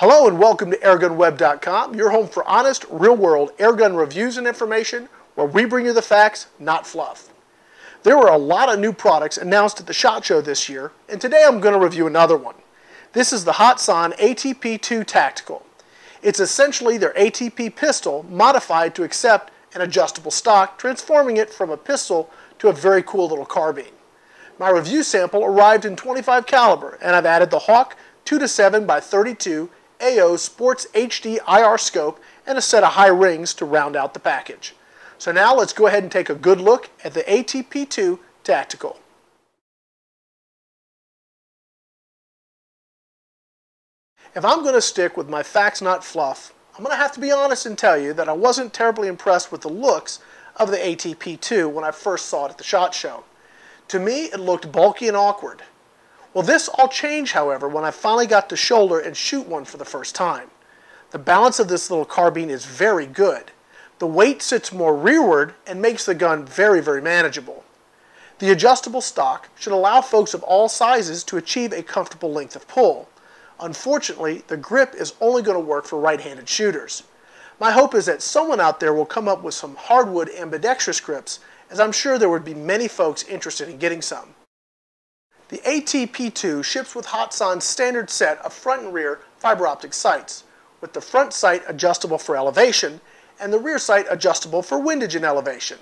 Hello and welcome to airgunweb.com, your home for honest, real-world airgun reviews and information where we bring you the facts, not fluff. There were a lot of new products announced at the SHOT Show this year, and today I'm going to review another one. This is the Hatsan ATP2 Tactical. It's essentially their ATP pistol modified to accept an adjustable stock, transforming it from a pistol to a very cool little carbine. My review sample arrived in .25 caliber, and I've added the Hawk 2-7x32 AO Sports HD IR scope and a set of high rings to round out the package. So now let's go ahead and take a good look at the ATP2 Tactical. If I'm going to stick with my facts not fluff, I'm going to have to be honest and tell you that I wasn't terribly impressed with the looks of the ATP2 when I first saw it at the SHOT Show. To me, it looked bulky and awkward. Well, this all changed, however, when I finally got to shoulder and shoot one for the first time. The balance of this little carbine is very good. The weight sits more rearward and makes the gun very, very manageable. The adjustable stock should allow folks of all sizes to achieve a comfortable length of pull. Unfortunately, the grip is only going to work for right-handed shooters. My hope is that someone out there will come up with some hardwood ambidextrous grips, as I'm sure there would be many folks interested in getting some. The ATP2 ships with Hatsan's standard set of front and rear fiber optic sights, with the front sight adjustable for elevation and the rear sight adjustable for windage and elevation.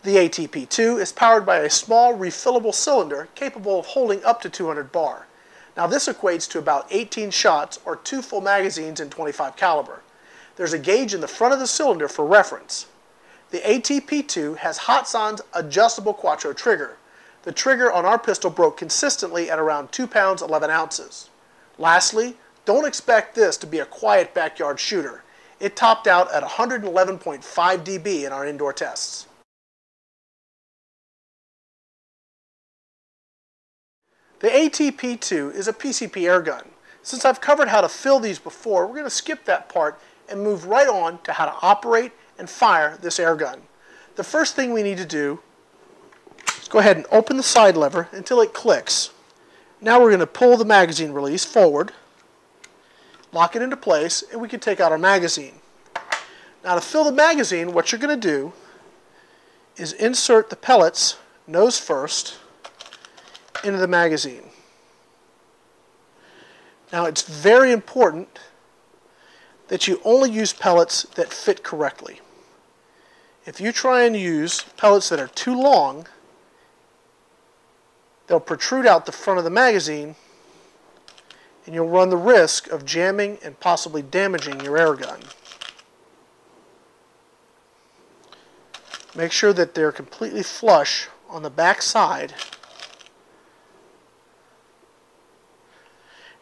The ATP2 is powered by a small refillable cylinder capable of holding up to 200 bar. Now this equates to about 18 shots or 2 full magazines in .25 caliber. There's a gauge in the front of the cylinder for reference. The ATP2 has Hatsan's adjustable Quattro trigger. The trigger on our pistol broke consistently at around 2 pounds 11 ounces. Lastly, don't expect this to be a quiet backyard shooter. It topped out at 111.5 dB in our indoor tests. The ATP2 is a PCP airgun. Since I've covered how to fill these before, we're going to skip that part and move right on to how to operate and fire this airgun. The first thing we need to do is go ahead and open the side lever until it clicks. Now we're going to pull the magazine release forward, lock it into place, and we can take out our magazine. Now to fill the magazine, what you're going to do is insert the pellets, nose first, into the magazine. Now it's very important that you only use pellets that fit correctly. If you try and use pellets that are too long, they'll protrude out the front of the magazine and you'll run the risk of jamming and possibly damaging your airgun. Make sure that they're completely flush on the back side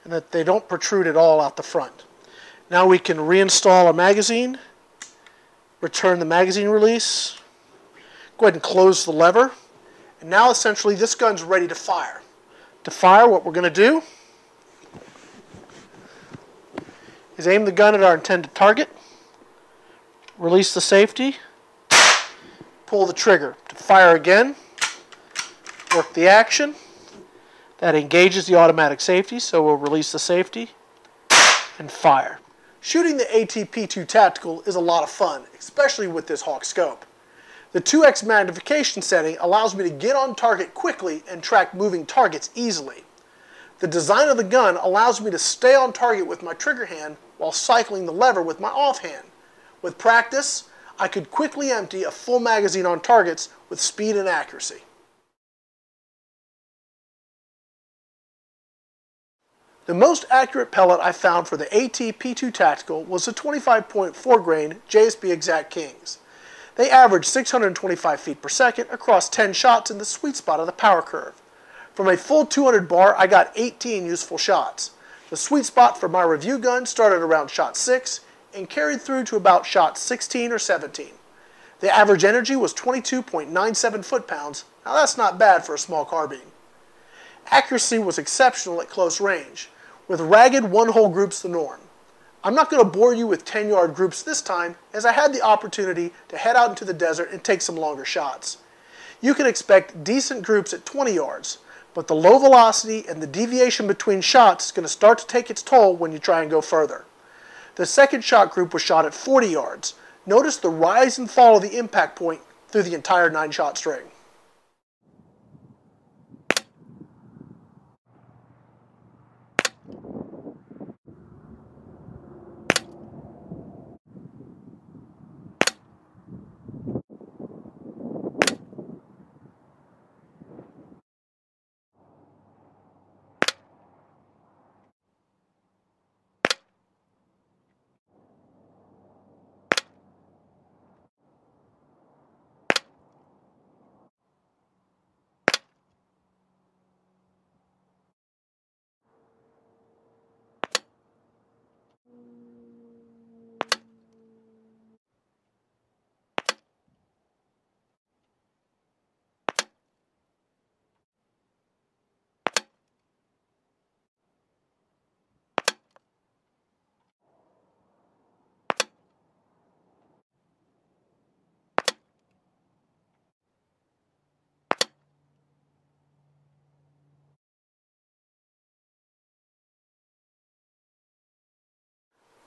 and that they don't protrude at all out the front. Now we can reinstall our magazine, return the magazine release, go ahead and close the lever, and now essentially this gun's ready to fire. To fire, what we're going to do is aim the gun at our intended target, release the safety, pull the trigger. To fire again, work the action. That engages the automatic safety, so we'll release the safety and fire. Shooting the ATP2 Tactical is a lot of fun, especially with this Hawk scope. The 2x magnification setting allows me to get on target quickly and track moving targets easily. The design of the gun allows me to stay on target with my trigger hand while cycling the lever with my offhand. With practice, I could quickly empty a full magazine on targets with speed and accuracy. The most accurate pellet I found for the ATP2 Tactical was the 25.4 grain JSB Exact Kings. They averaged 625 feet per second across 10 shots in the sweet spot of the power curve. From a full 200 bar, I got 18 useful shots. The sweet spot for my review gun started around shot 6 and carried through to about shot 16 or 17. The average energy was 22.97 foot-pounds. Now that's not bad for a small carbine. Accuracy was exceptional at close range, with ragged one-hole groups the norm. I'm not going to bore you with 10-yard groups this time, as I had the opportunity to head out into the desert and take some longer shots. You can expect decent groups at 20 yards, but the low velocity and the deviation between shots is going to start to take its toll when you try and go further. The second shot group was shot at 40 yards. Notice the rise and fall of the impact point through the entire 9-shot string.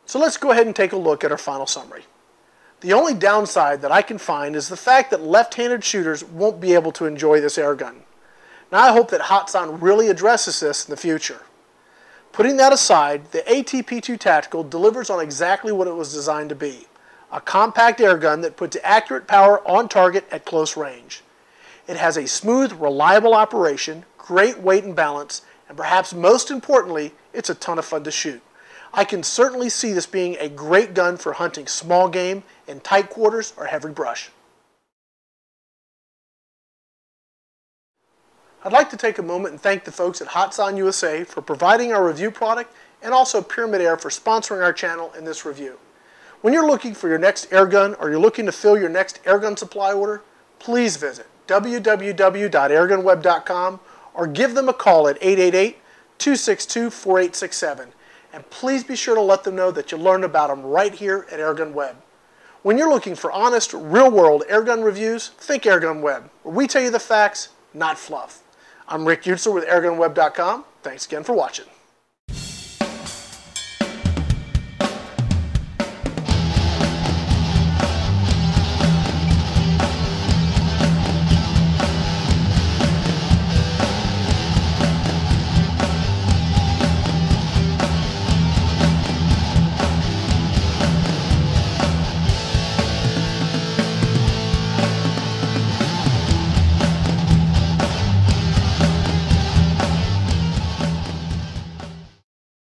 So let's go ahead and take a look at our final summary. The only downside that I can find is the fact that left-handed shooters won't be able to enjoy this airgun. Now I hope that Hatsan really addresses this in the future. Putting that aside, the ATP2 Tactical delivers on exactly what it was designed to be, a compact airgun that puts accurate power on target at close range. It has a smooth, reliable operation, great weight and balance, and perhaps most importantly, it's a ton of fun to shoot. I can certainly see this being a great gun for hunting small game in tight quarters or heavy brush. I'd like to take a moment and thank the folks at Hatsan USA for providing our review product, and also Pyramid Air for sponsoring our channel in this review. When you're looking for your next airgun, or you're looking to fill your next airgun supply order, please visit www.airgunweb.com or give them a call at 888-262-4867. And please be sure to let them know that you learned about them right here at Airgun Web. When you're looking for honest, real-world airgun reviews, think Airgun Web, where we tell you the facts, not fluff. I'm Rick Utzer with AirgunWeb.com. Thanks again for watching.